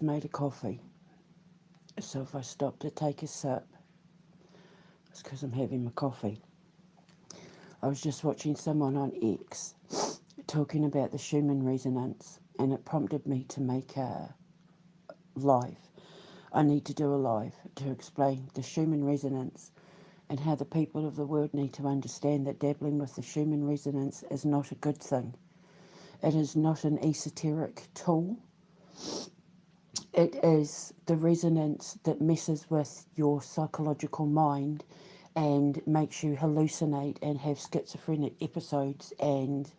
Made a coffee. So if I stop to take a sip, it's because I'm having my coffee. I was just watching someone on X talking about the Schuman Resonance, and it prompted me to make a live. I need to do a live to explain the Schuman Resonance and how the people of the world need to understand that dabbling with the Schuman Resonance is not a good thing. It is not an esoteric tool. It is the resonance that messes with your psychological mind and makes you hallucinate and have schizophrenic episodes and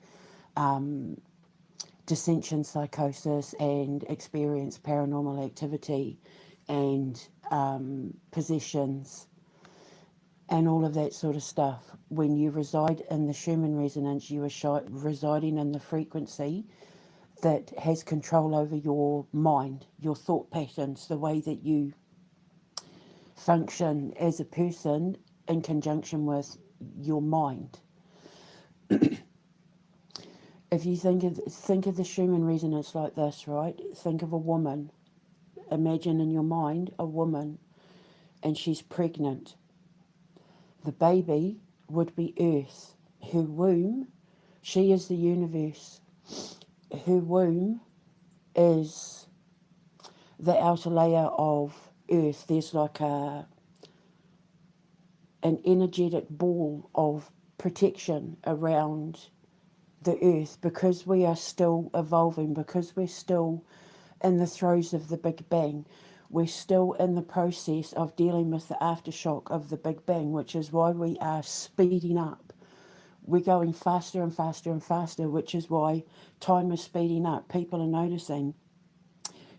dissension psychosis and experience paranormal activity and possessions and all of that sort of stuff. When you reside in the Schumann resonance, you are residing in the frequency that has control over your mind, your thought patterns, the way that you function as a person in conjunction with your mind. If you think of the Schumann resonance like this, right? Think of a woman. Imagine in your mind a woman, and she's pregnant. The baby would be Earth. Her womb, she is the universe. Her womb is the outer layer of Earth. There's like an energetic ball of protection around the Earth because we are still evolving, because we're still in the throes of the Big Bang. We're still in the process of dealing with the aftershock of the Big Bang, which is why we are speeding up. We're going faster and faster and faster, which is why time is speeding up. People are noticing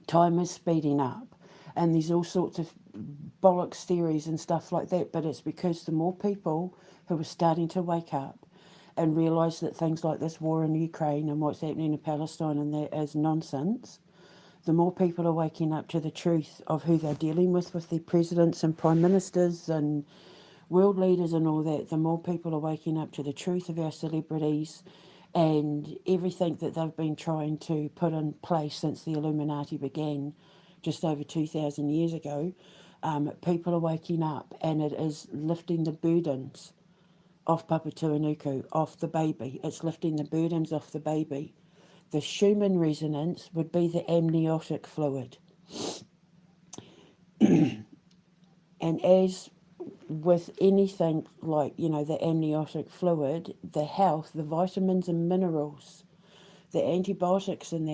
time is speeding up. And there's all sorts of bollocks theories and stuff like that, but it's because the more people who are starting to wake up and realise that things like this war in Ukraine and what's happening in Palestine and that is nonsense, the more people are waking up to the truth of who they're dealing with their presidents and prime ministers and world leaders and all that, the more people are waking up to the truth of our celebrities and everything that they've been trying to put in place since the Illuminati began just over 2,000 years ago. People are waking up, and it is lifting the burdens off Papatuanuku, off the baby. It's lifting the burdens off the baby. The Schumann resonance would be the amniotic fluid. And as with anything like, the amniotic fluid, the health, the vitamins and minerals, the antibiotics in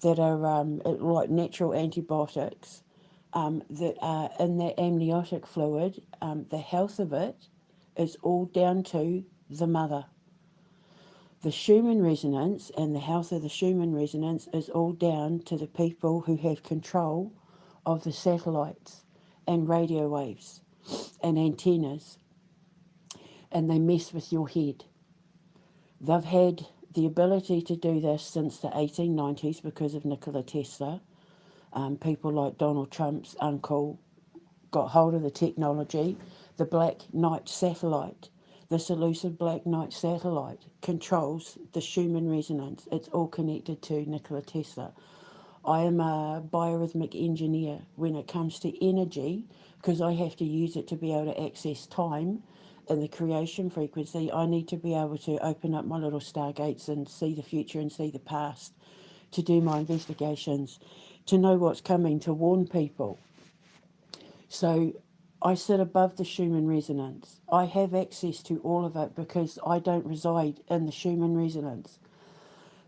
that are like natural antibiotics that are in the amniotic fluid, the health of it is all down to the mother. The Schumann resonance and the health of the Schumann resonance is all down to the people who have control of the satellites and radio waves and antennas, and they mess with your head. They've had the ability to do this since the 1890s because of Nikola Tesla. People like Donald Trump's uncle got hold of the technology. The Black Knight satellite, this elusive Black Knight satellite, controls the Schumann resonance. It's all connected to Nikola Tesla. I am a biorhythmic engineer when it comes to energy because I have to use it to be able to access time in the creation frequency. I need to be able to open up my little stargates and see the future and see the past, to do my investigations, to know what's coming, to warn people. So I sit above the Schumann resonance. I have access to all of it because I don't reside in the Schumann resonance.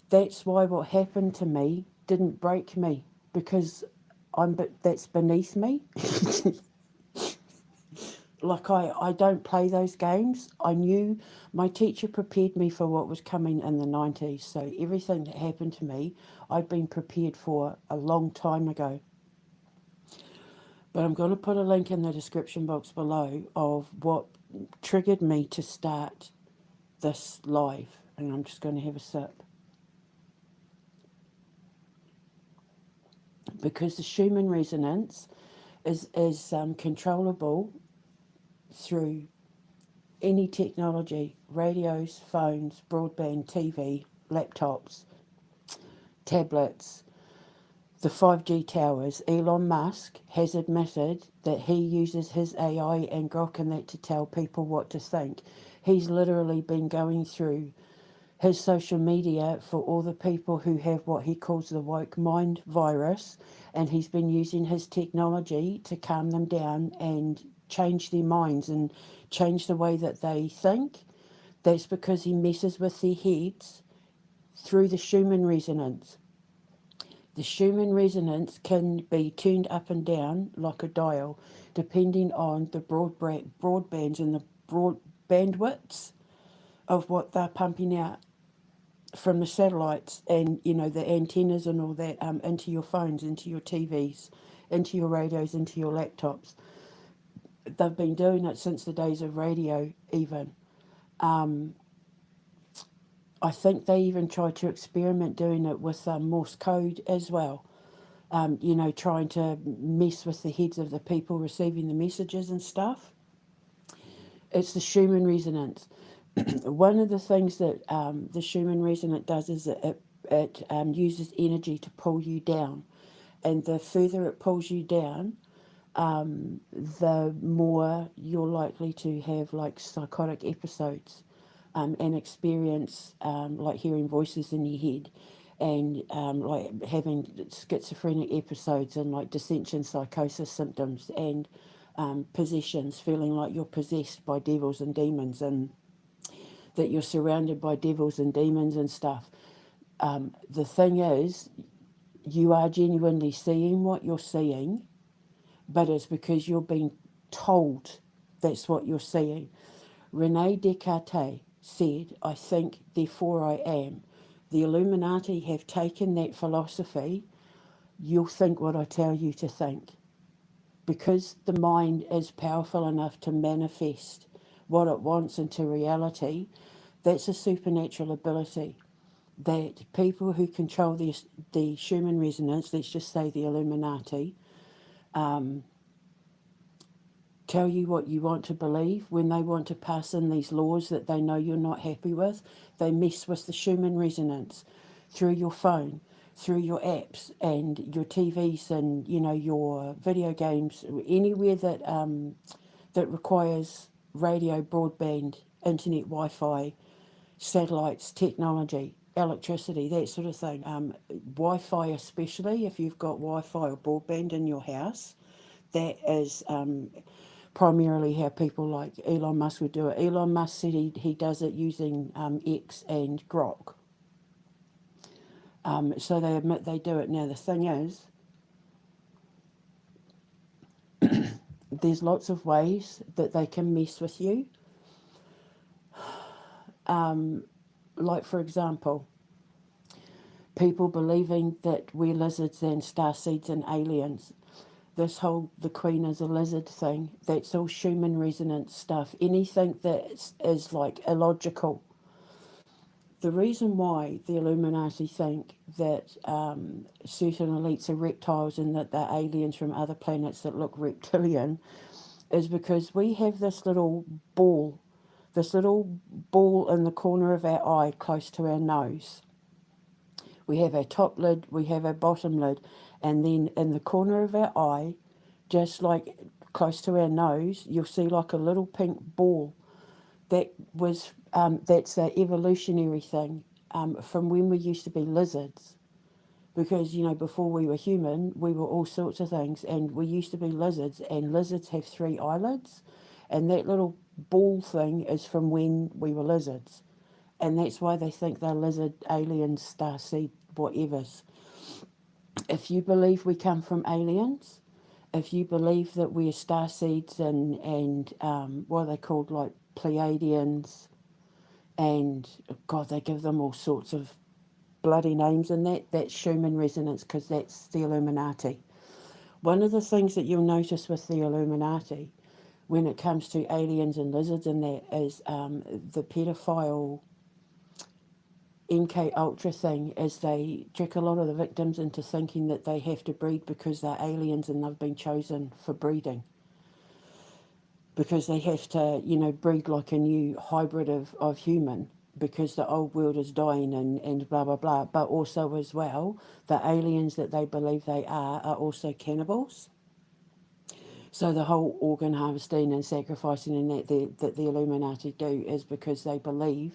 That's why what happened to me didn't break me, because that's beneath me. Like I don't play those games. I knew my teacher prepared me for what was coming in the 90s. So everything that happened to me, I'd been prepared for a long time ago. But I'm going to put a link in the description box below of what triggered me to start this live. And I'm just going to have a sip. Because the Schumann resonance is controllable through any technology, radios, phones, broadband, TV, laptops, tablets. the 5G towers. Elon Musk has admitted that he uses his AI and Grok and that to tell people what to think. He's literally been going through his social media for all the people who have what he calls the woke mind virus, and he's been using his technology to calm them down and change their minds and change the way that they think. That's because he messes with their heads through the Schuman resonance. The Schumann resonance can be turned up and down like a dial, depending on the broadbands and the broad bandwidths of what they're pumping out from the satellites and the antennas and all that into your phones, into your TVs, into your radios, into your laptops. They've been doing it since the days of radio, even. I think they even tried to experiment doing it with Morse code as well. Trying to mess with the heads of the people receiving the messages and stuff. It's the Schumann resonance. One of the things that the Schumann resonance does is it uses energy to pull you down. And the further it pulls you down, the more you're likely to have like psychotic episodes and experience like hearing voices in your head and like having schizophrenic episodes and like dissension psychosis symptoms and possessions, feeling like you're possessed by devils and demons and that you're surrounded by devils and demons and stuff. The thing is, you are genuinely seeing what you're seeing, but it's because you're being told that's what you're seeing. Rene Descartes said, I think, therefore I am. The Illuminati have taken that philosophy. You'll think what I tell you to think. Because the mind is powerful enough to manifest what it wants into reality, that's a supernatural ability that people who control the Schumann resonance, let's just say the Illuminati, tell you what you want to believe. When they want to pass in these laws that they know you're not happy with, they mess with the Schumann resonance through your phone, through your apps and your TVs and your video games, anywhere that requires radio, broadband, internet, Wi-Fi, satellites, technology, electricity, that sort of thing. Wi-Fi, especially if you've got Wi-Fi or broadband in your house, that is primarily how people like Elon Musk would do it. Elon Musk said he does it using X and Grok. So they admit they do it. Now, the thing is, there's lots of ways that they can mess with you. Like, for example, people believing that we're lizards and starseeds and aliens. This whole the queen is a lizard thing, that's all Schumann resonance stuff. Anything that is like illogical. The reason why the Illuminati think that certain elites are reptiles and that they're aliens from other planets that look reptilian is because we have this little ball in the corner of our eye close to our nose. We have our top lid, we have our bottom lid, and then in the corner of our eye, just like close to our nose, you'll see like a little pink ball. That's an evolutionary thing from when we used to be lizards. Because, before we were human, we were all sorts of things, and we used to be lizards, and lizards have 3 eyelids, and that little ball thing is from when we were lizards. And that's why they think they're lizard, aliens, starseed, whatevers. If you believe we come from aliens, if you believe that we're starseeds and what are they called, like Pleiadians, and God, they give them all sorts of bloody names, and that's Schumann resonance because that's the Illuminati. One of the things that you'll notice with the Illuminati when it comes to aliens and lizards and that is the pedophile MK Ultra thing is they trick a lot of the victims into thinking that they have to breed because they're aliens and they've been chosen for breeding. Because they have to, breed like a new hybrid of human. because the old world is dying and blah blah blah, but also as well the aliens that they believe they are also cannibals. So the whole organ harvesting and sacrificing and that the Illuminati do is because they believe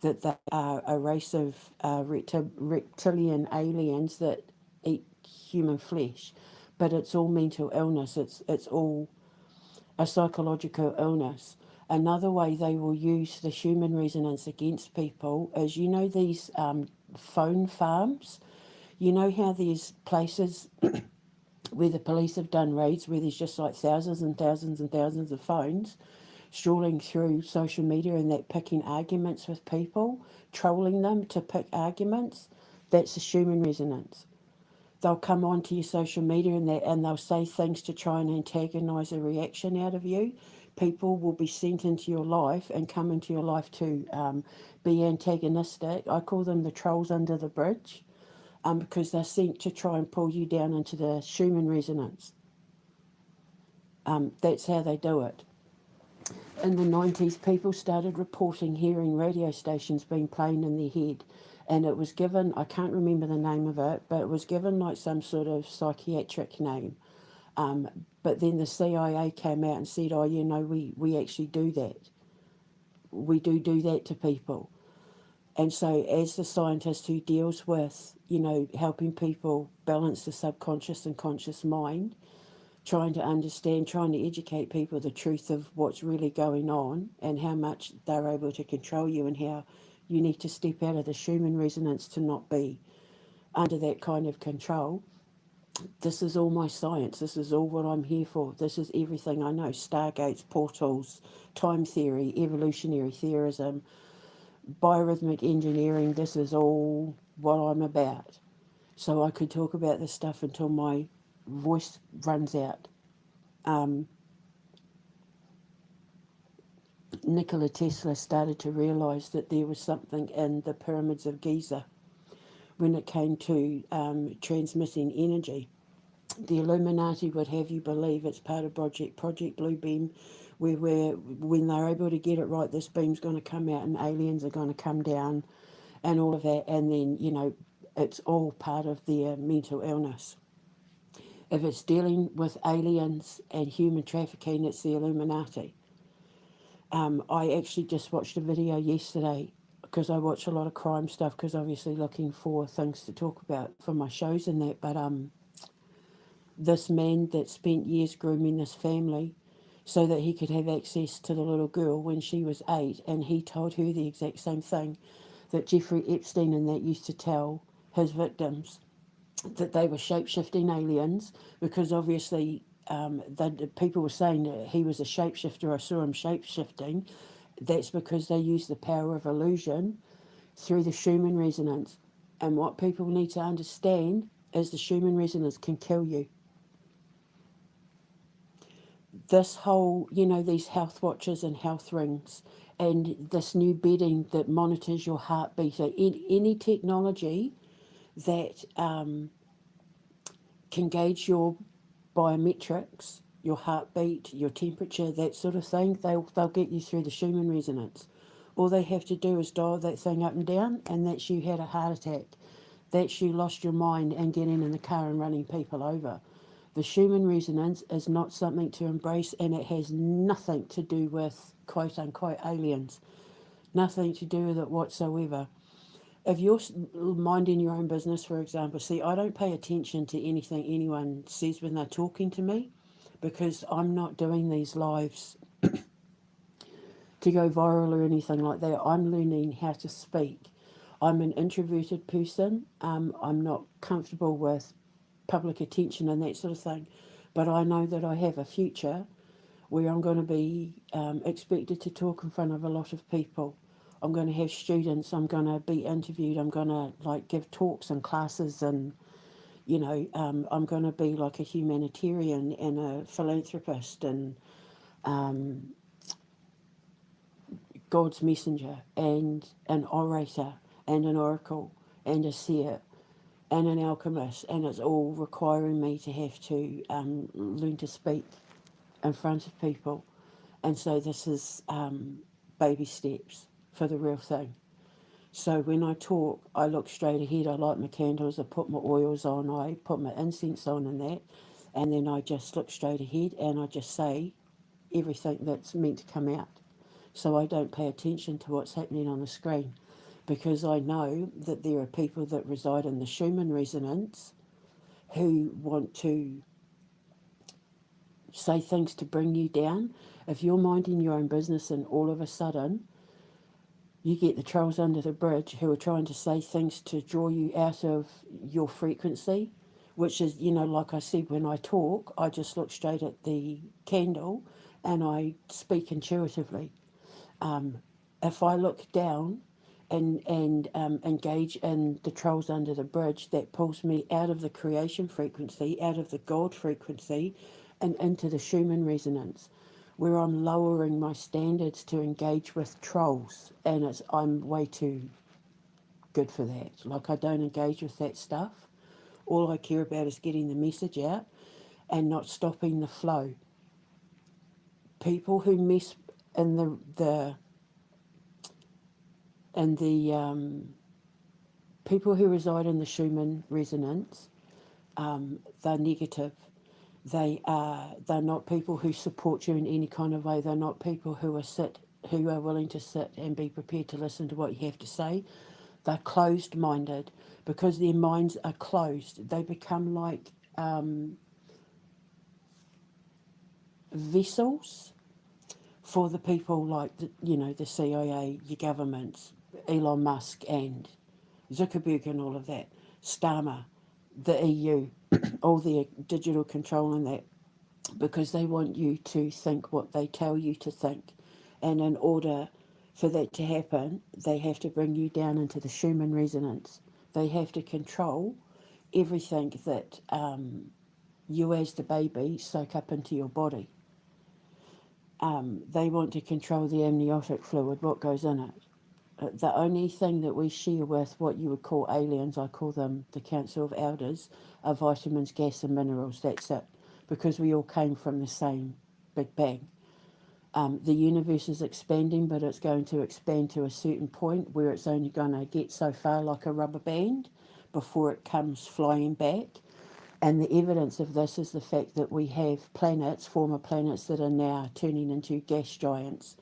that they are a race of reptilian aliens that eat human flesh, but it's all mental illness. It's all a psychological illness. Another way they will use the Schuman resonance against people is, these phone farms. You know how there's places where the police have done raids where there's just like thousands and thousands and thousands of phones strolling through social media and that picking arguments with people, trolling them to pick arguments. That's the Schuman resonance. They'll come onto your social media and they'll say things to try and antagonise a reaction out of you. People will be sent into your life and come into your life to be antagonistic. I call them the trolls under the bridge, because they're sent to try and pull you down into the Schumann resonance. That's how they do it. In the 90s, people started reporting hearing radio stations being playing in their head. And it was given, I can't remember the name of it, but it was given like some sort of psychiatric name. But then the CIA came out and said, oh, we actually do that. We do that to people. And so, as the scientist who deals with, helping people balance the subconscious and conscious mind, trying to understand, trying to educate people the truth of what's really going on and how much they're able to control you and how you need to step out of the Schumann resonance to not be under that kind of control. This is all my science. This is all what I'm here for. This is everything I know. Stargates, portals, time theory, evolutionary theorism, biorhythmic engineering. This is all what I'm about. So I could talk about this stuff until my voice runs out. Nikola Tesla started to realise that there was something in the pyramids of Giza when it came to transmitting energy. The Illuminati would have you believe it's part of Project Blue Beam, where when they're able to get it right, this beam's going to come out and aliens are going to come down and all of that, and then, it's all part of their mental illness. If it's dealing with aliens and human trafficking, it's the Illuminati. I actually just watched a video yesterday because I watch a lot of crime stuff because obviously looking for things to talk about for my shows and that. But this man that spent years grooming this family so that he could have access to the little girl when she was 8, and he told her the exact same thing that Jeffrey Epstein and that used to tell his victims, that they were shape-shifting aliens, because obviously the people were saying that he was a shapeshifter. I saw him shape-shifting. That's because they use the power of illusion through the Schumann resonance. And what people need to understand is the Schumann resonance can kill you. This whole, these health watches and health rings and this new bedding that monitors your heartbeat, any technology that can gauge your biometrics, your heartbeat, your temperature, that sort of thing, they'll get you through the Schumann resonance. All they have to do is dial that thing up and down, and that's you had a heart attack. That's you lost your mind and getting in the car and running people over. The Schumann resonance is not something to embrace, and it has nothing to do with quote unquote aliens. Nothing to do with it whatsoever. If you're minding your own business, for example, see, I don't pay attention to anything anyone says when they're talking to me because I'm not doing these lives to go viral or anything like that. I'm learning how to speak. I'm an introverted person. I'm not comfortable with public attention and that sort of thing. But I know that I have a future where I'm going to be expected to talk in front of a lot of people. I'm going to have students. I'm going to be interviewed. I'm going to give talks and classes, and I'm going to be like a humanitarian and a philanthropist and God's messenger and an orator and an oracle and a seer and an alchemist, and it's all requiring me to have to learn to speak in front of people. And so this is baby steps for the real thing. So when I talk, I look straight ahead. I light my candles, I put my oils on, I put my incense on and that, and then I just look straight ahead and I just say everything that's meant to come out. So I don't pay attention to what's happening on the screen, because I know that there are people that reside in the Schuman Resonance who want to say things to bring you down. If you're minding your own business and all of a sudden you get the trolls under the bridge who are trying to say things to draw you out of your frequency, which is, like I said, when I talk, I just look straight at the candle and I speak intuitively. If I look down and engage in the trolls under the bridge, that pulls me out of the creation frequency, out of the God frequency, and into the Schumann resonance, where I'm lowering my standards to engage with trolls, and I'm way too good for that. Like, I don't engage with that stuff. All I care about is getting the message out and not stopping the flow. People who mess in the and the people who reside in the Schumann resonance, they're negative. They're not people who support you in any kind of way. They're not people who are willing to sit and be prepared to listen to what you have to say. They're closed minded. Because their minds are closed, they become like vessels for the people like the CIA, your governments, Elon Musk and Zuckerberg and all of that, Starmer, the EU, all their digital control and that, because they want you to think what they tell you to think. And in order for that to happen, they have to bring you down into the Schumann resonance. They have to control everything that you as the baby soak up into your body. They want to control the amniotic fluid, what goes in it. The only thing that we share with what you would call aliens, I call them the Council of Elders, are vitamins, gas, and minerals. That's it. Because we all came from the same Big Bang. The universe is expanding, but it's going to expand to a certain point where it's only going to get so far like a rubber band before it comes flying back. And the evidence of this is the fact that we have planets, former planets, that are now turning into gas giants,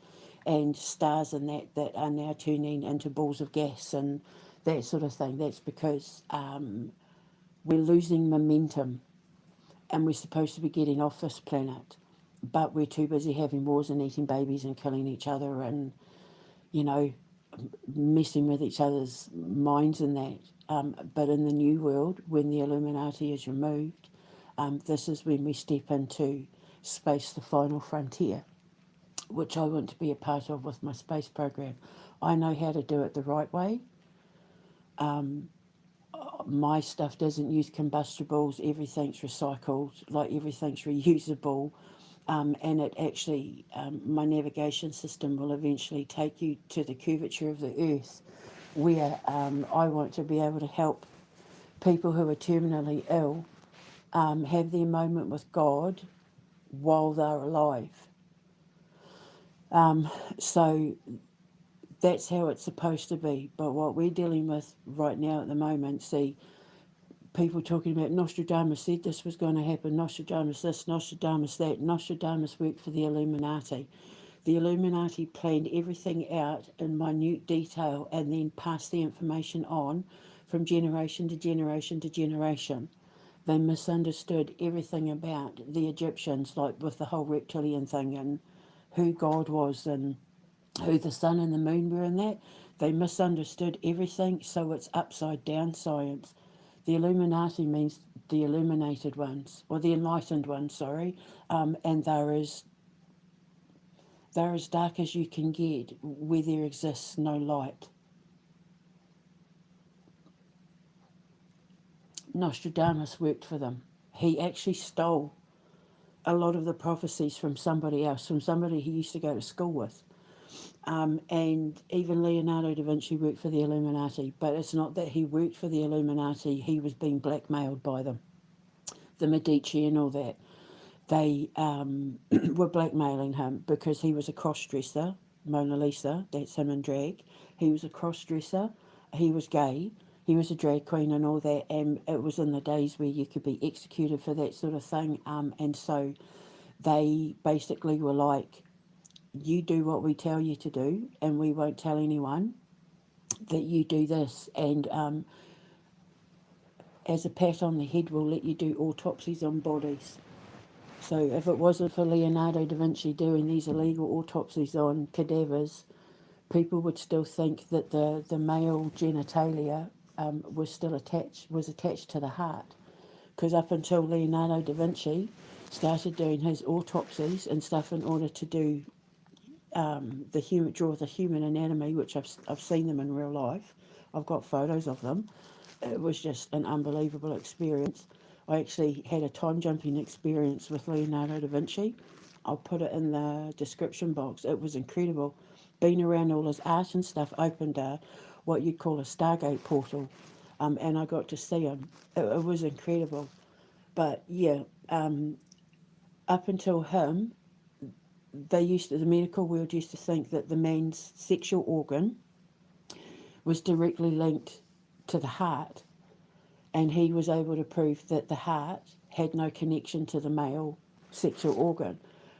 and stars and that are now turning into balls of gas and that sort of thing. That's because we're losing momentum and we're supposed to be getting off this planet. But we're too busy having wars and eating babies and killing each other and, you know, messing with each other's minds and that. But in the new world, when the Illuminati is removed, this is when we step into space, the final frontier, which I want to be a part of with my space program. I know how to do it the right way. My stuff doesn't use combustibles, everything's recycled, like everything's reusable. And it actually, my navigation system will eventually take you to the curvature of the earth, where I want to be able to help people who are terminally ill have their moment with God while they're alive. So that's how it's supposed to be. But what we're dealing with right now at the moment, see, people talking about Nostradamus said this was going to happen, Nostradamus this, Nostradamus that. Nostradamus worked for the Illuminati. The Illuminati planned everything out in minute detail and then passed the information on from generation to generation to generation. They misunderstood everything about the Egyptians, like with the whole reptilian thing and who God was and who the sun and the moon were in that. They misunderstood everything, so it's upside down science. The Illuminati means the illuminated ones, or the enlightened ones, sorry, and they're as dark as you can get where there exists no light. Nostradamus worked for them. He actually stole a lot of the prophecies from somebody else, from somebody he used to go to school with. And even Leonardo da Vinci worked for the Illuminati, but it's not that he worked for the Illuminati, he was being blackmailed by them. The Medici and all that. They were blackmailing him because he was a cross-dresser. Mona Lisa, that's him in drag. He was a cross-dresser, he was gay. He was a drag queen and all that, and it was in the days where you could be executed for that sort of thing. And so they basically were like, you do what we tell you to do, and we won't tell anyone that you do this. And as a pat on the head, we'll let you do autopsies on bodies. So if it wasn't for Leonardo da Vinci doing these illegal autopsies on cadavers, people would still think that the male genitalia was attached to the heart. Because up until Leonardo da Vinci started doing his autopsies and stuff in order to do draw the human anatomy, which I've seen them in real life. I've got photos of them. It was just an unbelievable experience. I actually had a time jumping experience with Leonardo da Vinci. I'll put it in the description box. It was incredible. Being around all his art and stuff opened what you'd call a Stargate portal, and I got to see him. It was incredible. But yeah, up until him, the medical world used to think that the man's sexual organ was directly linked to the heart, and he was able to prove that the heart had no connection to the male sexual organ.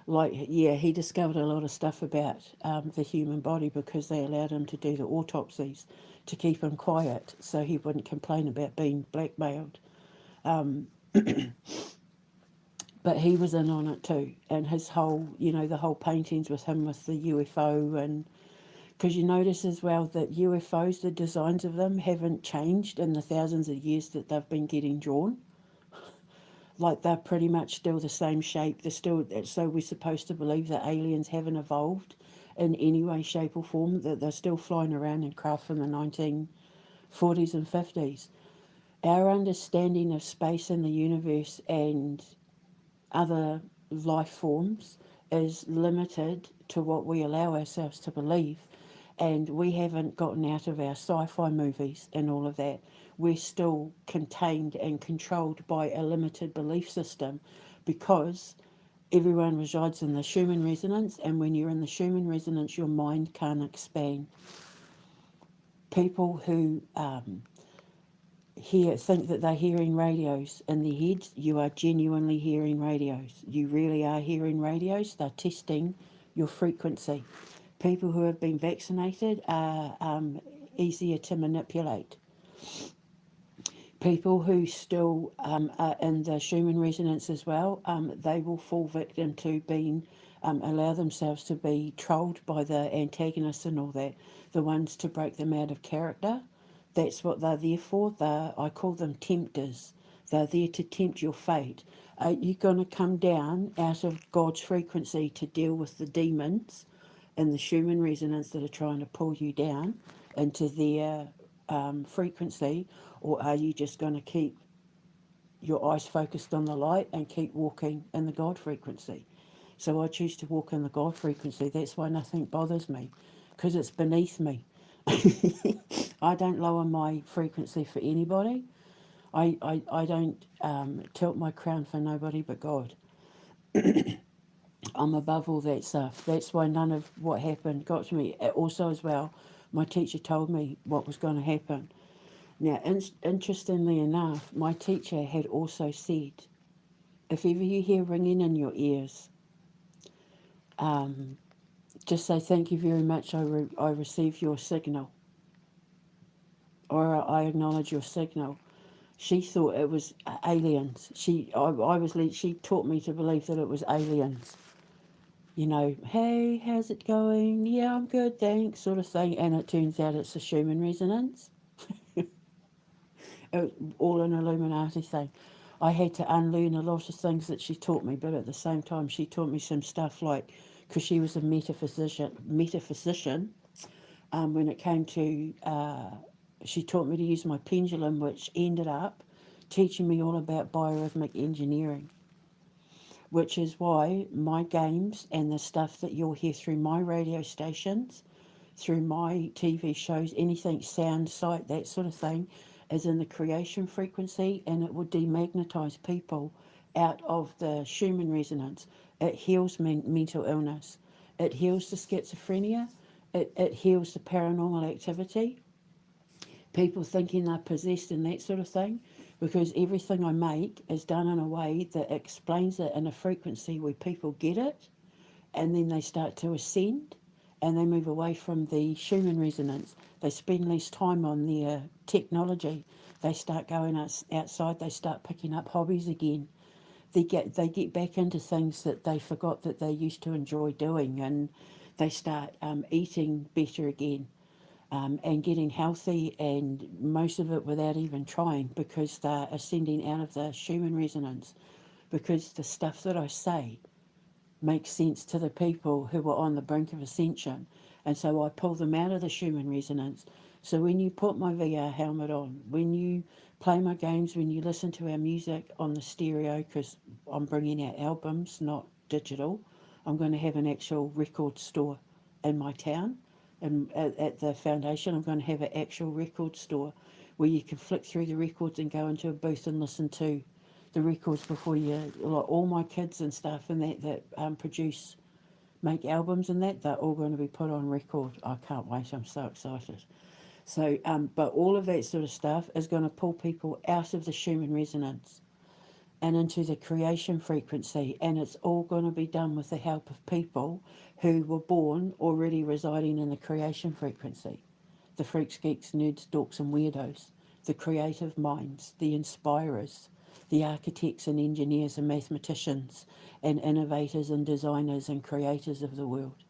Like, yeah, he discovered a lot of stuff about the human body because they allowed him to do the autopsies to keep him quiet so he wouldn't complain about being blackmailed. But he was in on it too, and his whole, the whole paintings with him with the UFO, and because you notice as well that UFOs, the designs of them haven't changed in the thousands of years that they've been getting drawn. Like, they're pretty much still the same shape. They're still, so we're supposed to believe that aliens haven't evolved in any way, shape, or form. That they're still flying around in craft from the 1940s and 50s. Our understanding of space and the universe and other life forms is limited to what we allow ourselves to believe. And we haven't gotten out of our sci-fi movies and all of that. We're still contained and controlled by a limited belief system because everyone resides in the Schuman Resonance, and when you're in the Schuman Resonance, your mind can't expand. People who think that they're hearing radios in their heads, you are genuinely hearing radios. You really are hearing radios. They're testing your frequency. People who have been vaccinated are easier to manipulate. People who still are in the Schumann resonance as well, they will fall victim to being, allow themselves to be trolled by the antagonists and all that, the ones to break them out of character. That's what they're there for. I call them tempters. They're there to tempt your fate. You're going to come down out of God's frequency to deal with the demons in the Schumann resonance that are trying to pull you down into their frequency, or are you just going to keep your eyes focused on the light and keep walking in the God frequency? So I choose to walk in the God frequency. That's why nothing bothers me, because it's beneath me. I don't lower my frequency for anybody. I don't tilt my crown for nobody but God. I'm above all that stuff. That's why none of what happened got to me. Also, as well, my teacher told me what was going to happen. Now, interestingly enough, my teacher had also said, if ever you hear ringing in your ears, just say, thank you very much, I receive your signal, or I acknowledge your signal. She thought it was aliens. She taught me to believe that it was aliens. Hey, how's it going? Yeah, I'm good, thanks, sort of thing. And it turns out it's a Schumann resonance. All an Illuminati thing. I had to unlearn a lot of things that she taught me, but at the same time, she taught me some stuff like, because she was a metaphysician, when it came to, she taught me to use my pendulum, which ended up teaching me all about biorhythmic engineering, which is why my games and the stuff that you'll hear through my radio stations, through my TV shows, anything sound, sight, that sort of thing, is in the creation frequency, and it will demagnetize people out of the Schumann resonance. It heals mental illness. It heals the schizophrenia. It heals the paranormal activity. people thinking they're possessed and that sort of thing, because everything I make is done in a way that explains it in a frequency where people get it, and then they start to ascend and they move away from the Schuman resonance. They spend less time on their technology. They start going outside, they start picking up hobbies again. They get back into things that they forgot that they used to enjoy doing, and they start eating better again, and getting healthy, and most of it without even trying, because they're ascending out of the Schumann resonance. Because the stuff that I say makes sense to the people who are on the brink of ascension, and so I pull them out of the Schumann resonance. So when you put my VR helmet on, when you play my games, when you listen to our music on the stereo, because I'm bringing out albums, not digital, I'm going to have an actual record store in my town. And at the foundation, I'm going to have an actual record store where you can flick through the records and go into a booth and listen to the records before you, like all my kids and stuff and that produce, make albums and that, they're all going to be put on record. I can't wait, I'm so excited. So, but all of that sort of stuff is going to pull people out of the Schumann resonance and into the creation frequency, and it's all going to be done with the help of people who were born already residing in the creation frequency. The freaks, geeks, nerds, dorks, and weirdos, the creative minds, the inspirers, the architects and engineers and mathematicians, and innovators and designers and creators of the world.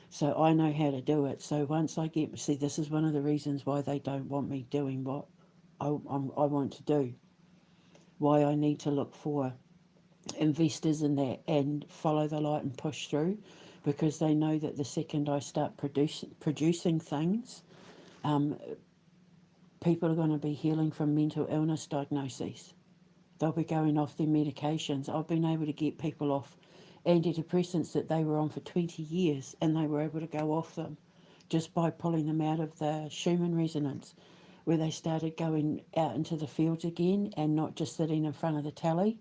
So I know how to do it. So once I get, see, this is one of the reasons why they don't want me doing what I want to do, why I need to look for investors in that and follow the light and push through, because they know that the second I start producing things, um, people are going to be healing from mental illness diagnoses. They'll be going off their medications. I've been able to get people off antidepressants that they were on for 20 years, and they were able to go off them just by pulling them out of the Schumann resonance, where they started going out into the fields again and not just sitting in front of the telly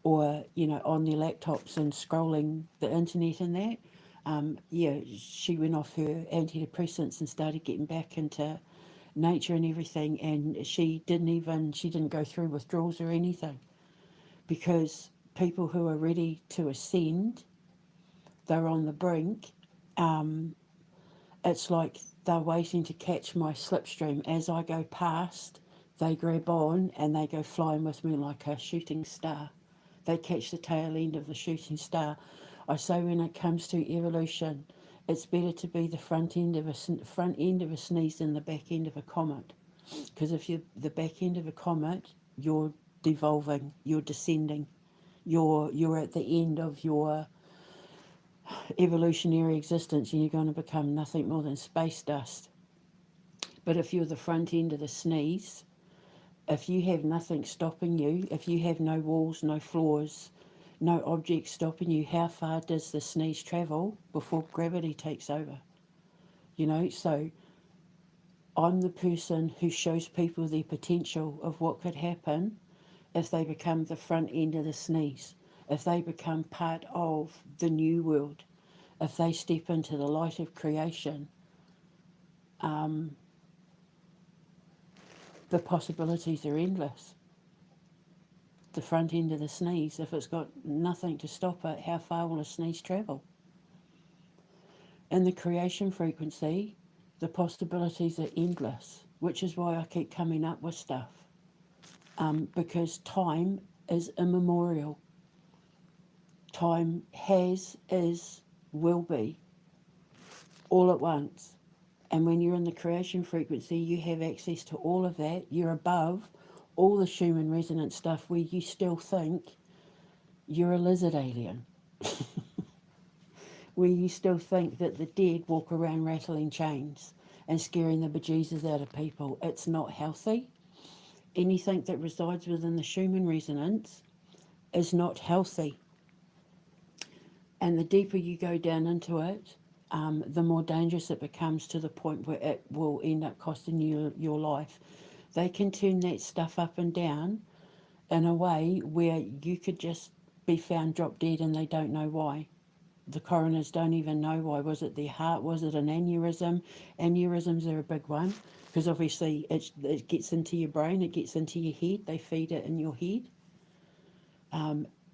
or, on their laptops and scrolling the internet and that. Yeah, she went off her antidepressants and started getting back into nature and everything, and she didn't go through withdrawals or anything, because people who are ready to ascend, they're on the brink. It's like they're waiting to catch my slipstream. As I go past, they grab on and they go flying with me like a shooting star. They catch the tail end of the shooting star. I say when it comes to evolution, it's better to be the front end of a sneeze than the back end of a comet. Because if you're the back end of a comet, you're devolving, you're descending, you're at the end of your evolutionary existence, and you're going to become nothing more than space dust. But if you're the front end of the sneeze, if you have nothing stopping you, if you have no walls, no floors, no objects stopping you, how far does the sneeze travel before gravity takes over? So I'm the person who shows people the potential of what could happen if they become the front end of the sneeze, if they become part of the new world, if they step into the light of creation. The possibilities are endless. The front end of the sneeze, if it's got nothing to stop it, how far will a sneeze travel? In the creation frequency, the possibilities are endless, which is why I keep coming up with stuff. Because time is immemorial. Time has, is, will be, all at once. And when you're in the creation frequency, you have access to all of that. You're above all the Schumann resonance stuff where you still think you're a lizard alien, where you still think that the dead walk around rattling chains and scaring the bejesus out of people. It's not healthy. Anything that resides within the Schumann resonance is not healthy. And the deeper you go down into it, the more dangerous it becomes, to the point where it will end up costing you your life. They can turn that stuff up and down in a way where you could just be found drop dead and they don't know why. The coroners don't even know why. Was it their heart? Was it an aneurysm? Aneurysms are a big one because obviously it gets into your brain, it gets into your head, they feed it in your head.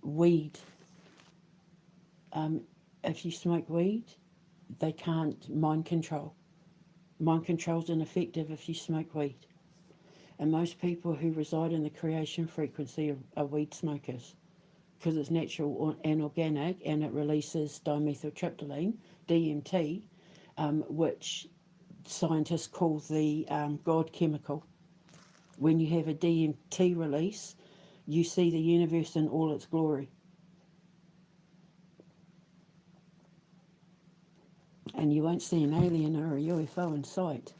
Weed. If you smoke weed, they can't mind control. Mind control's ineffective if you smoke weed. And most people who reside in the creation frequency are weed smokers because it's natural and organic and it releases dimethyltryptamine, DMT, which scientists call the God chemical. When you have a DMT release, you see the universe in all its glory. And you won't see an alien or a UFO in sight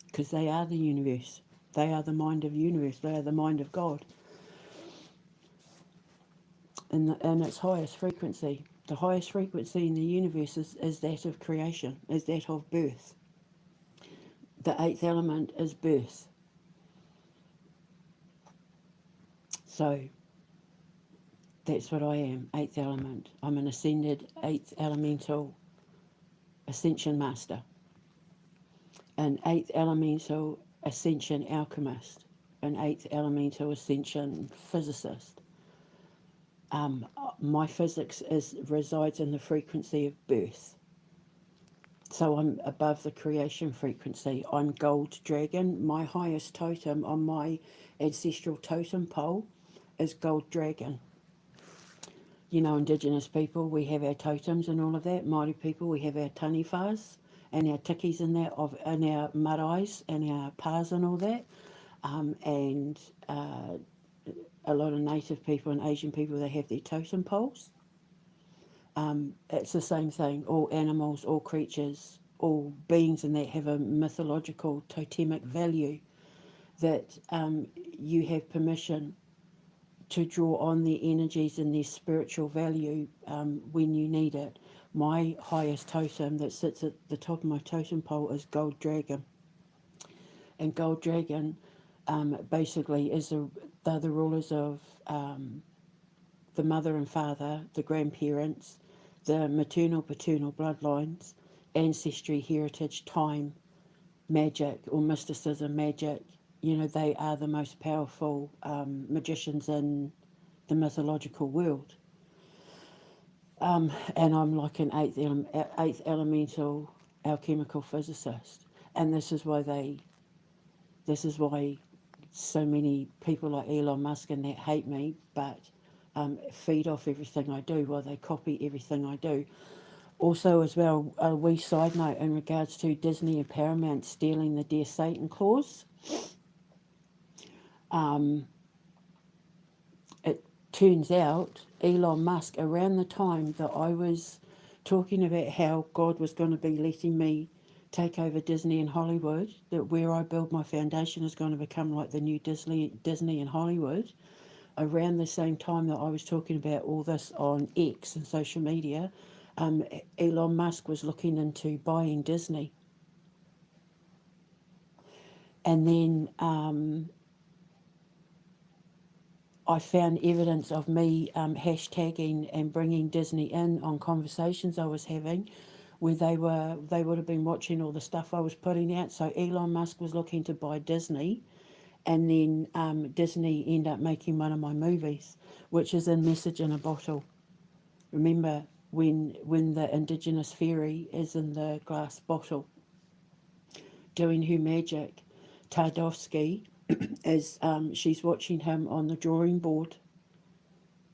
because they are the universe. They are the mind of the universe. They are the mind of God in its highest frequency. The highest frequency in the universe is that of creation, is that of birth. The eighth element is birth. So that's what I am, eighth element. I'm an ascended eighth elemental ascension master, an eighth elemental ascension alchemist, an eighth elemental ascension physicist. My physics resides in the frequency of birth. So I'm above the creation frequency. I'm gold dragon. My highest totem on my ancestral totem pole is gold dragon. You know, Indigenous people, we have our totems and all of that. Māori people, we have our tanifas and our tikis and that, and our marais and our pas and all that. And a lot of native people and Asian people, they have their totem poles. It's the same thing. All animals, all creatures, all beings and that have a mythological totemic value that you have permission to draw on their energies and their spiritual value when you need it. My highest totem that sits at the top of my totem pole is Gold Dragon. And Gold Dragon basically they're the rulers of the mother and father, the grandparents, the maternal, paternal bloodlines, ancestry, heritage, time, magic or mysticism, magic. You know, they are the most powerful magicians in the mythological world. And I'm like an eighth elemental alchemical physicist. And this is why so many people like Elon Musk and that hate me, but feed off everything I do while they copy everything I do. Also, as well, a wee side note in regards to Disney and Paramount stealing the Dear Satan clause. It turns out Elon Musk, around the time that I was talking about how God was going to be letting me take over Disney and Hollywood, that where I build my foundation is going to become like the new Disney and Hollywood. Around the same time that I was talking about all this on X and social media, Elon Musk was looking into buying Disney. And then I found evidence of me hashtagging and bringing Disney in on conversations I was having where they would have been watching all the stuff I was putting out. So Elon Musk was looking to buy Disney, and then Disney ended up making one of my movies, which is in Message in a Bottle. Remember when the Indigenous fairy is in the glass bottle doing her magic, Tardovsky is she's watching him on the drawing board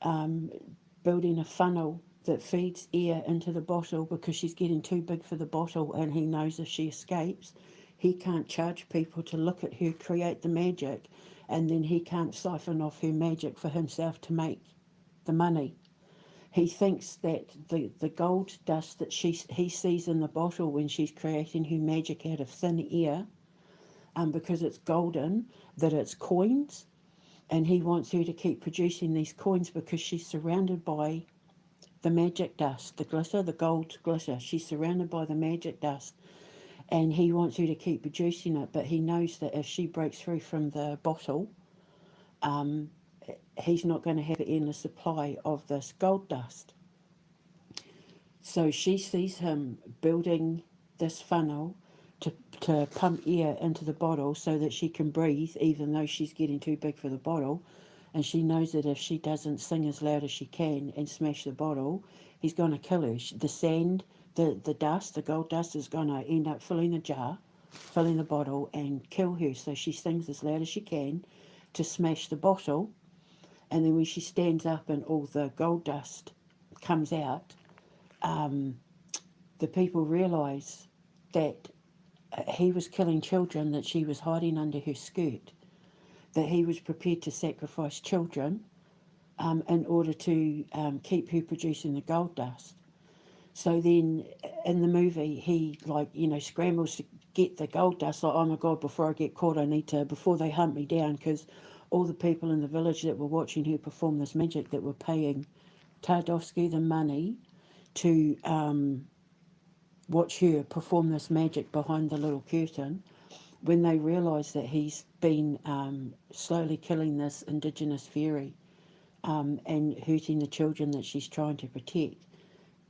building a funnel that feeds air into the bottle because she's getting too big for the bottle, and he knows if she escapes, he can't charge people to look at her create the magic, and then he can't siphon off her magic for himself to make the money. He thinks that the gold dust that he sees in the bottle when she's creating her magic out of thin air, because it's golden, that it's coins, and he wants her to keep producing these coins because she's surrounded by the magic dust, the glitter, the gold glitter. She's surrounded by the magic dust, and he wants her to keep producing it, but he knows that if she breaks free from the bottle, he's not going to have an endless supply of this gold dust. So she sees him building this funnel to, to pump air into the bottle so that she can breathe, even though she's getting too big for the bottle. And she knows that if she doesn't sing as loud as she can and smash the bottle, he's going to kill her. The sand, the dust, the gold dust is going to end up filling the jar, filling the bottle, and kill her. So she sings as loud as she can to smash the bottle. And then when she stands up and all the gold dust comes out, the people realise that he was killing children that she was hiding under her skirt, that he was prepared to sacrifice children in order to keep her producing the gold dust. So then in the movie, he, like, scrambles to get the gold dust, like, oh my God, before I get caught, I need to, before they hunt me down, because all the people in the village that were watching her perform this magic, that were paying Tardovsky the money to watch her perform this magic behind the little curtain, when they realise that he's been slowly killing this indigenous fairy and hurting the children that she's trying to protect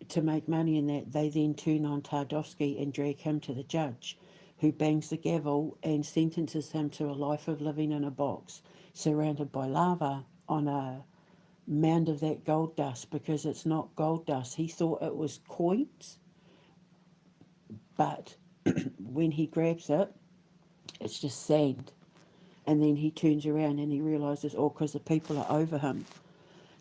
to make money, in that they then turn on Tardovsky and drag him to the judge, who bangs the gavel and sentences him to a life of living in a box surrounded by lava on a mound of that gold dust, because it's not gold dust. He thought it was coins, but when he grabs it, it's just sand. And then he turns around and he realises all because the people are over him.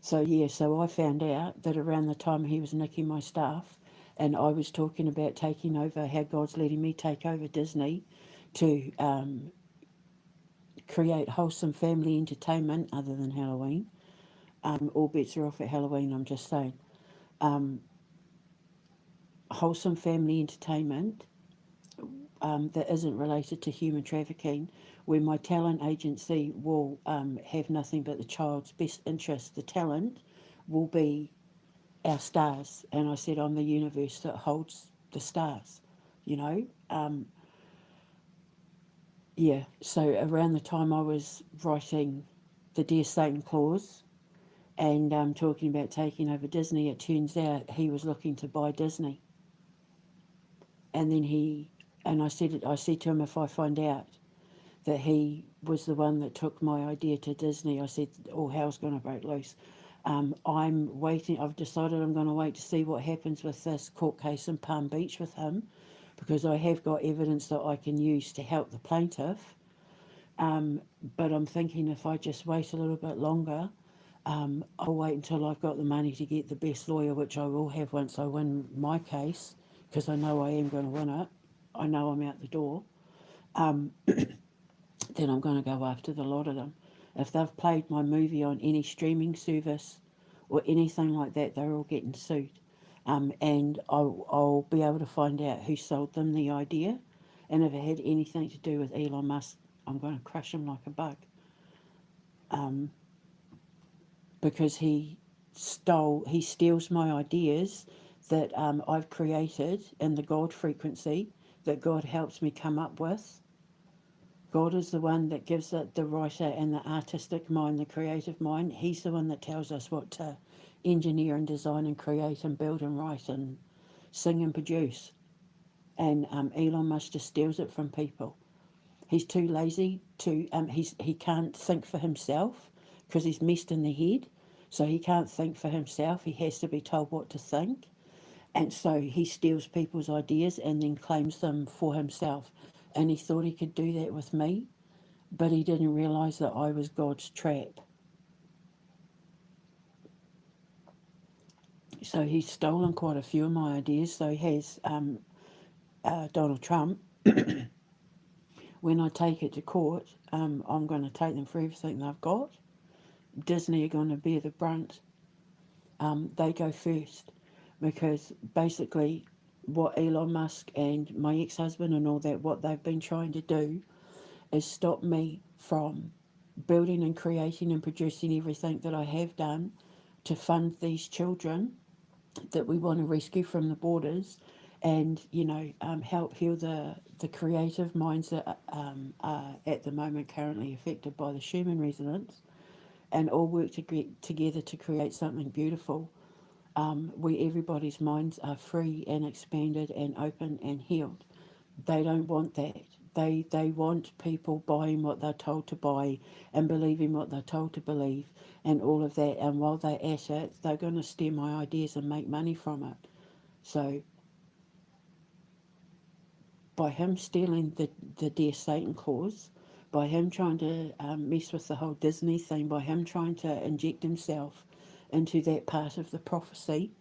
So yeah, so I found out that around the time he was nicking my stuff, and I was talking about taking over, how God's letting me take over Disney to create wholesome family entertainment other than Halloween. All bets are off at Halloween, I'm just saying. Wholesome family entertainment that isn't related to human trafficking, where my talent agency will have nothing but the child's best interest. The talent will be our stars. And I said, I'm the universe that holds the stars, you know? Yeah, so around the time I was writing the Dear Satan clause and talking about taking over Disney, it turns out he was looking to buy Disney. And then I said to him, if I find out that he was the one that took my idea to Disney, I said, all hell's going to break loose. I'm waiting. I've decided I'm going to wait to see what happens with this court case in Palm Beach with him, because I have got evidence that I can use to help the plaintiff. But I'm thinking if I just wait a little bit longer, I'll wait until I've got the money to get the best lawyer, which I will have once I win my case, because I know I am going to win it. I know I'm out the door. Then I'm going to go after the lot of them. If they've played my movie on any streaming service or anything like that, they're all getting sued. And I'll be able to find out who sold them the idea. And if it had anything to do with Elon Musk, I'm going to crush him like a bug. Because he steals my ideas that I've created in the God frequency that God helps me come up with. God is the one that gives it the writer and the artistic mind, the creative mind. He's the one that tells us what to engineer and design and create and build and write and sing and produce. And Elon Musk just steals it from people. He's too lazy to, he can't think for himself because he's messed in the head. So he can't think for himself. He has to be told what to think. And so he steals people's ideas and then claims them for himself. And he thought he could do that with me, but he didn't realise that I was God's trap. So he's stolen quite a few of my ideas. So he has Donald Trump. When I take it to court, I'm going to take them for everything they've got. Disney are going to bear the brunt. They go first, because basically what Elon Musk and my ex-husband and all that, what they've been trying to do is stop me from building and creating and producing everything that I have done to fund these children that we want to rescue from the borders, and help heal the creative minds that are at the moment currently affected by the Schuman Resonance, and all work together to create something beautiful. where everybody's minds are free and expanded and open and healed. They don't want that. They want people buying what they're told to buy and believing what they're told to believe and all of that. And while they're at it, they're going to steal my ideas and make money from it. So by him stealing the Dear Satan clause, by him trying to mess with the whole Disney thing, by him trying to inject himself into that part of the prophecy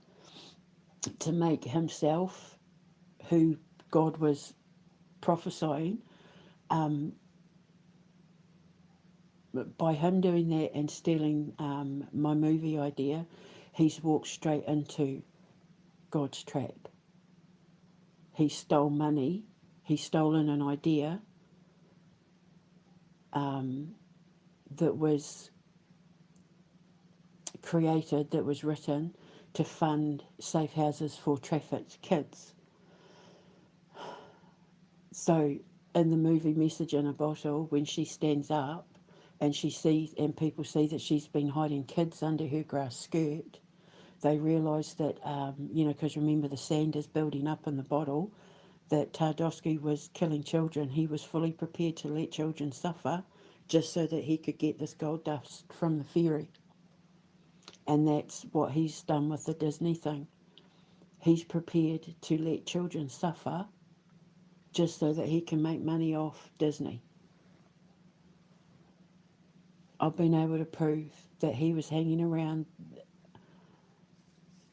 to make himself who God was prophesying, by him doing that and stealing my movie idea, he's walked straight into God's trap. He stole money, he's stolen an idea that was created, that was written to fund safe houses for trafficked kids. So in the movie Message in a Bottle, when she stands up and she sees, and people see that she's been hiding kids under her grass skirt, they realise that, because remember the sand is building up in the bottle, that Tardosky was killing children. He was fully prepared to let children suffer just so that he could get this gold dust from the fairy. And that's what he's done with the Disney thing. He's prepared to let children suffer just so that he can make money off Disney. I've been able to prove that he was hanging around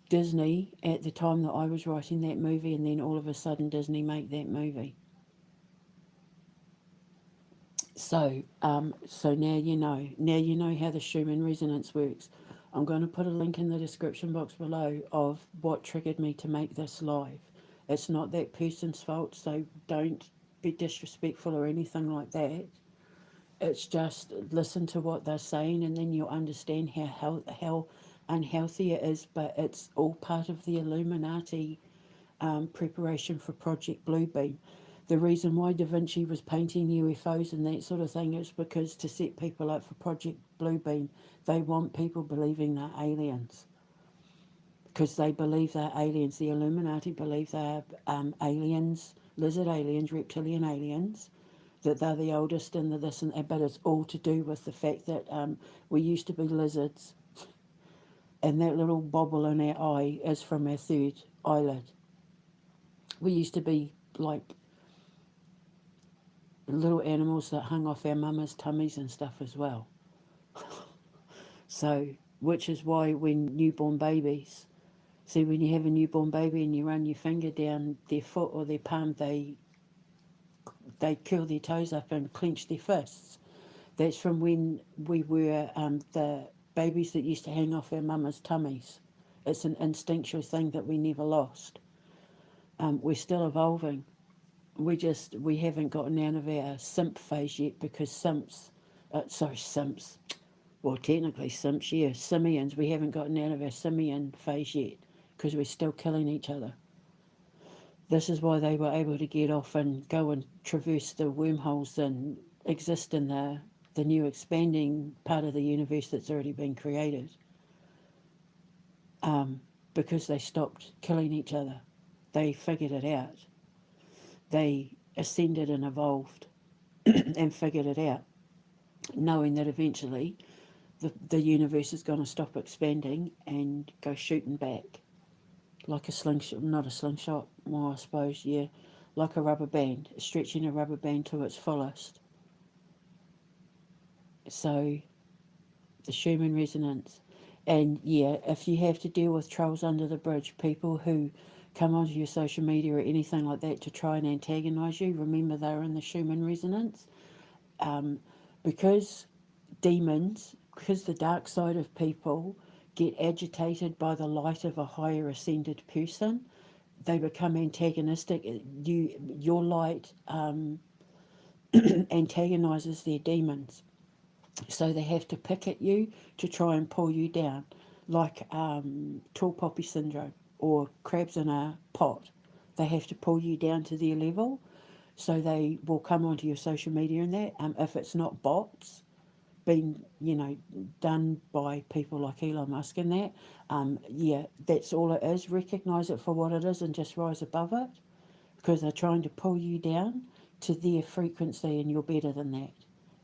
Disney at the time that I was writing that movie, and then all of a sudden Disney make that movie. So now you know. Now you know how the Schuman Resonance works. I'm going to put a link in the description box below of what triggered me to make this live. It's not that person's fault, so don't be disrespectful or anything like that. It's just listen to what they're saying, and then you'll understand how unhealthy it is. But it's all part of the Illuminati preparation for Project Bluebeam. The reason why Da Vinci was painting UFOs and that sort of thing is because to set people up for Project Bluebeam, they want people believing they're aliens. Because they believe they're aliens. The Illuminati believe they're aliens, lizard aliens, reptilian aliens, that they're the oldest and the this and that, but it's all to do with the fact that we used to be lizards, and that little bobble in our eye is from our third eyelid. We used to be like little animals that hung off our mama's tummies and stuff as well. So, which is why when newborn babies, see, when you have a newborn baby and you run your finger down their foot or their palm, they curl their toes up and clench their fists. That's from when we were the babies that used to hang off our mama's tummies. It's an instinctual thing that we never lost. We're still evolving. We haven't gotten out of our simp phase yet, because simps, well, technically simps, yeah, simians, we haven't gotten out of our simian phase yet because we're still killing each other. This is why they were able to get off and go and traverse the wormholes and exist in the new expanding part of the universe that's already been created, because they stopped killing each other. They figured it out. They ascended and evolved and figured it out, knowing that eventually the universe is going to stop expanding and go shooting back. Like a slingshot, not a slingshot, well, I suppose, yeah, like a rubber band, stretching a rubber band to its fullest. So, the Schuman Resonance. And yeah, if you have to deal with trolls under the bridge, people who come onto your social media or anything like that to try and antagonise you, remember they're in the Schuman Resonance. Because demons, because the dark side of people get agitated by the light of a higher ascended person, they become antagonistic. Your light antagonises their demons. So they have to pick at you to try and pull you down, like tall poppy syndrome or crabs in a pot. They have to pull you down to their level. So they will come onto your social media and that. If it's not bots, been, done by people like Elon Musk and that. Yeah, that's all it is. Recognise it for what it is and just rise above it, because they're trying to pull you down to their frequency and you're better than that.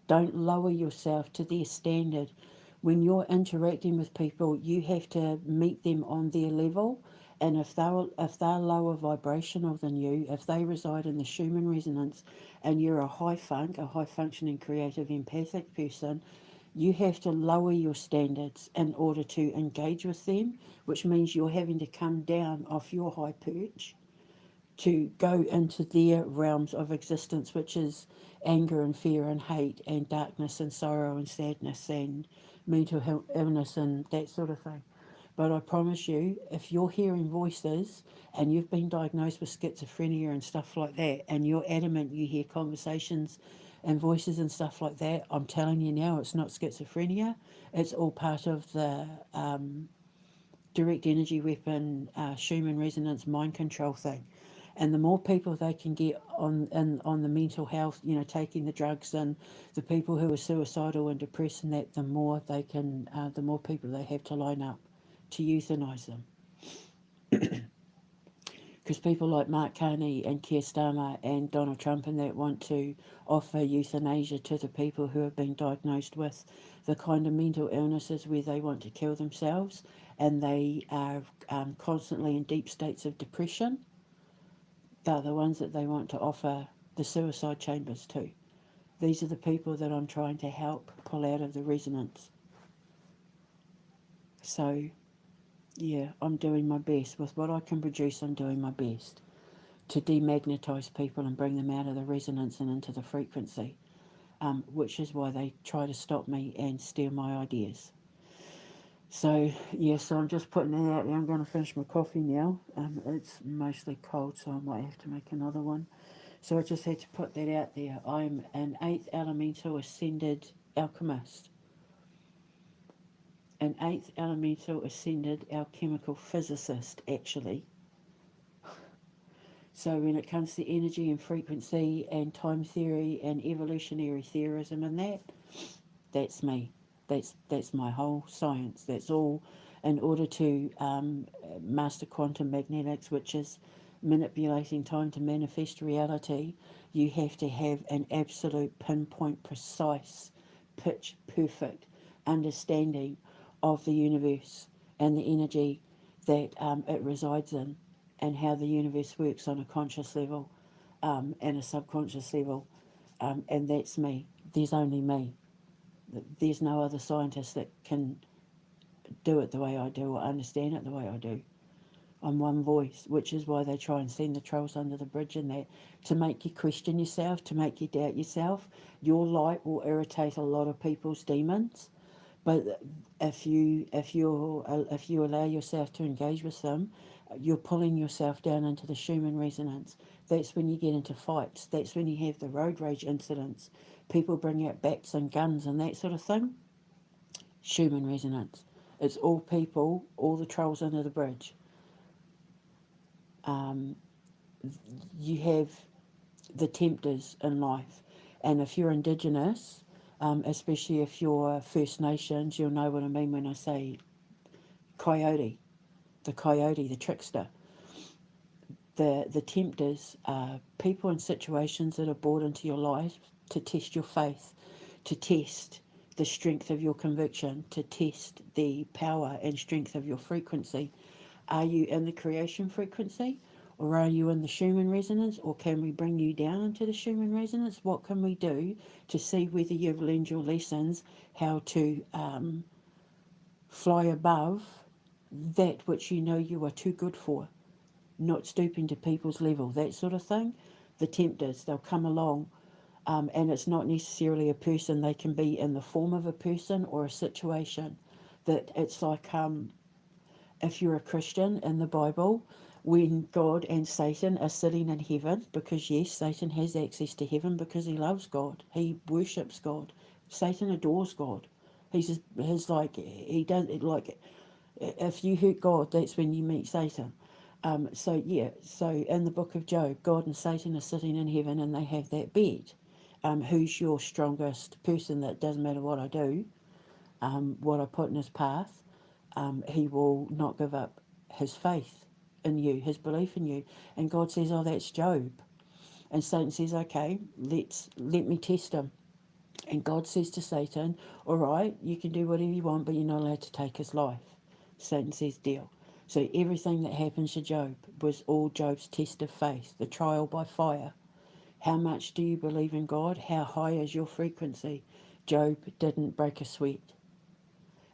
Don't lower yourself to their standard. When you're interacting with people, you have to meet them on their level. And if they're lower vibrational than you, if they reside in the Schuman resonance, and you're a high functioning, creative, empathic person, you have to lower your standards in order to engage with them, which means you're having to come down off your high perch to go into their realms of existence, which is anger and fear and hate and darkness and sorrow and sadness and mental illness and that sort of thing. But I promise you, if you're hearing voices and you've been diagnosed with schizophrenia and stuff like that, and you're adamant you hear conversations and voices and stuff like that, I'm telling you now, it's not schizophrenia. It's all part of the direct energy weapon, Schumann resonance mind control thing. And the more people they can get on the mental health, taking the drugs, and the people who are suicidal and depressed and that, the more people they have to line up to euthanize them. Because people like Mark Carney and Keir Starmer and Donald Trump and that want to offer euthanasia to the people who have been diagnosed with the kind of mental illnesses where they want to kill themselves, and they are constantly in deep states of depression. They're the ones that they want to offer the suicide chambers to. These are the people that I'm trying to help pull out of the resonance. So, yeah, I'm doing my best. With what I can produce, I'm doing my best to demagnetize people and bring them out of the resonance and into the frequency, which is why they try to stop me and steal my ideas. So, yeah, so I'm just putting that out there. I'm going to finish my coffee now. It's mostly cold, so I might have to make another one. So I just had to put that out there. I'm an 8th elemental ascended alchemist, an 8th elemental ascended alchemical physicist, actually. So when it comes to energy and frequency and time theory and evolutionary theorism and that, that's me. That's my whole science. That's all in order to master quantum magnetics, which is manipulating time to manifest reality. You have to have an absolute pinpoint, precise, pitch perfect understanding of the universe and the energy that it resides in, and how the universe works on a conscious level and a subconscious level. And that's me. There's only me. There's no other scientist that can do it the way I do or understand it the way I do. I'm one voice, which is why they try and send the trolls under the bridge and that, to make you question yourself, to make you doubt yourself. Your light will irritate a lot of people's demons, but if you allow yourself to engage with them, you're pulling yourself down into the Schumann resonance. That's when you get into fights. That's when you have the road rage incidents. People bring out bats and guns and that sort of thing. Schumann resonance. It's all people, all the trolls under the bridge. Um, you have the tempters in life, and if you're Indigenous, especially if you're First Nations, you'll know what I mean when I say coyote, the trickster. The tempters are people in situations that are brought into your life to test your faith, to test the strength of your conviction, to test the power and strength of your frequency. Are you in the creation frequency, or are you in the Schumann resonance, or can we bring you down into the Schumann resonance? What can we do to see whether you've learned your lessons, how to fly above that which you know you are too good for, not stooping to people's level, that sort of thing. The tempters, they'll come along, and it's not necessarily a person. They can be in the form of a person or a situation. That it's like if you're a Christian in the Bible, when God and Satan are sitting in heaven, because yes, Satan has access to heaven because he loves God, he worships God, Satan adores God. His like he does like if you hurt God, that's when you meet Satan. So in the book of Job, God and Satan are sitting in heaven and they have that bet. who's your strongest person, that doesn't matter what I do, what I put in his path, he will not give up his faith in you, his belief in you. And God says, oh, that's Job. And Satan says, okay, let me test him. And God says to Satan, all right, you can do whatever you want, but you're not allowed to take his life. Satan says, deal. So everything that happens to Job was all Job's test of faith, the trial by fire. How much do you believe in God? How high is your frequency? Job didn't break a sweat.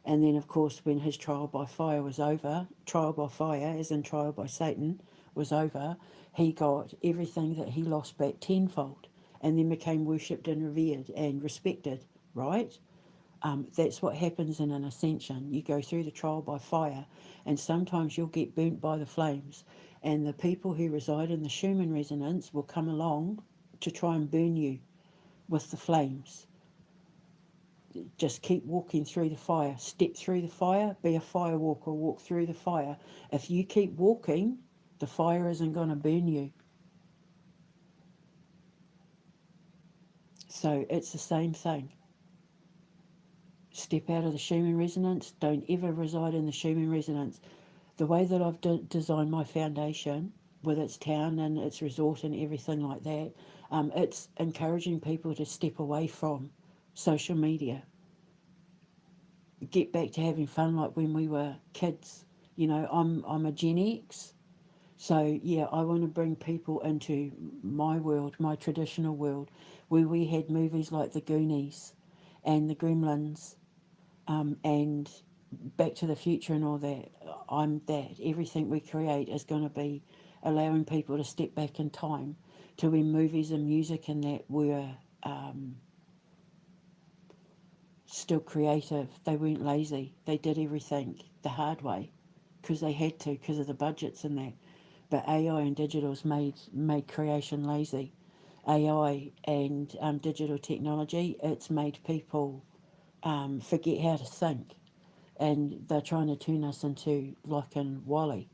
And then, of course, when his trial by fire was over, trial by fire, as in trial by Satan, was over, he got everything that he lost back tenfold, and then became worshipped and revered and respected, right? That's what happens in an ascension. You go through the trial by fire, and sometimes you'll get burnt by the flames, and the people who reside in the Schuman Resonance will come along to try and burn you with the flames. Just keep walking through the fire. Step through the fire. Be a fire walker. Walk through the fire. If you keep walking, the fire isn't going to burn you. So it's the same thing. Step out of the Schuman Resonance. Don't ever reside in the Schuman Resonance. The way that I've designed my foundation, with its town and its resort and everything like that, it's encouraging people to step away from social media. Get back to having fun like when we were kids. You know, I'm a Gen X, so yeah, I want to bring people into my world, my traditional world, where we had movies like The Goonies and The Gremlins, and Back to the Future and all that. I'm that. Everything we create is going to be allowing people to step back in time to when movies and music and that were still creative. They weren't lazy. They did everything the hard way because they had to, because of the budgets and that. But AI and digital's made creation lazy. AI and digital technology, it's made people forget how to think, and they're trying to turn us into like in Wally.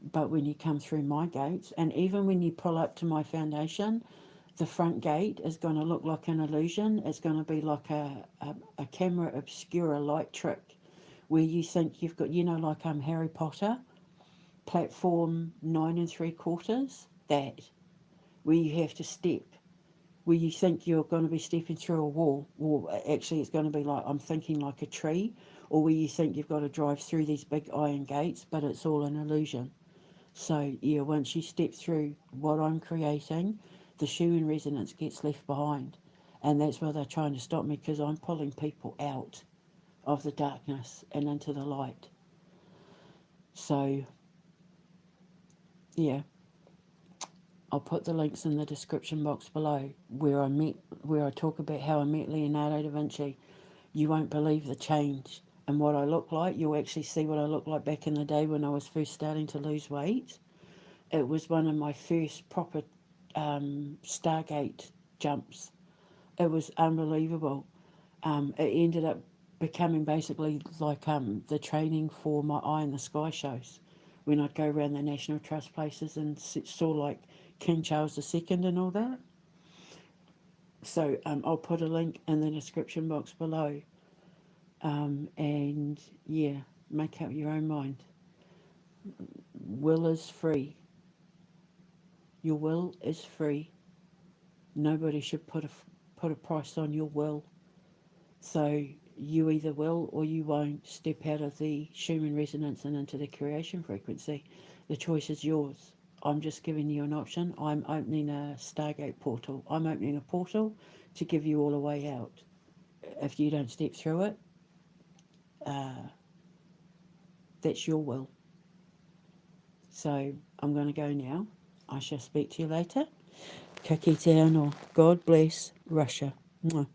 But when you come through my gates, and even when you pull up to my foundation, the front gate is going to look like an illusion. It's going to be like a camera obscura light trick where you think you've got, like Harry Potter, platform 9 3/4, that, where you have to step, where you think you're going to be stepping through a wall, or actually it's going to be like, I'm thinking like a tree, or where you think you've got to drive through these big iron gates, but it's all an illusion. So, yeah, once you step through what I'm creating, the Schumann resonance gets left behind. And that's why they're trying to stop me, because I'm pulling people out of the darkness and into the light. So, yeah, I'll put the links in the description box below where I talk about how I met Leonardo da Vinci. You won't believe the change in what I look like. You'll actually see what I looked like back in the day when I was first starting to lose weight. It was one of my first proper Stargate jumps. It was unbelievable. It ended up becoming basically like the training for my Eye in the Sky shows, when I'd go around the National Trust places and saw like King Charles II and all that. So I'll put a link in the description box below. And yeah, make up your own mind. Will is free. Your will is free. Nobody should put a price on your will. So you either will or you won't step out of the Schumann resonance and into the creation frequency. The choice is yours. I'm just giving you an option. I'm opening a Stargate portal. I'm opening a portal to give you all a way out. If you don't step through it, that's your will. So I'm going to go now. I shall speak to you later. Kaki te anō. God bless Russia. Mwah.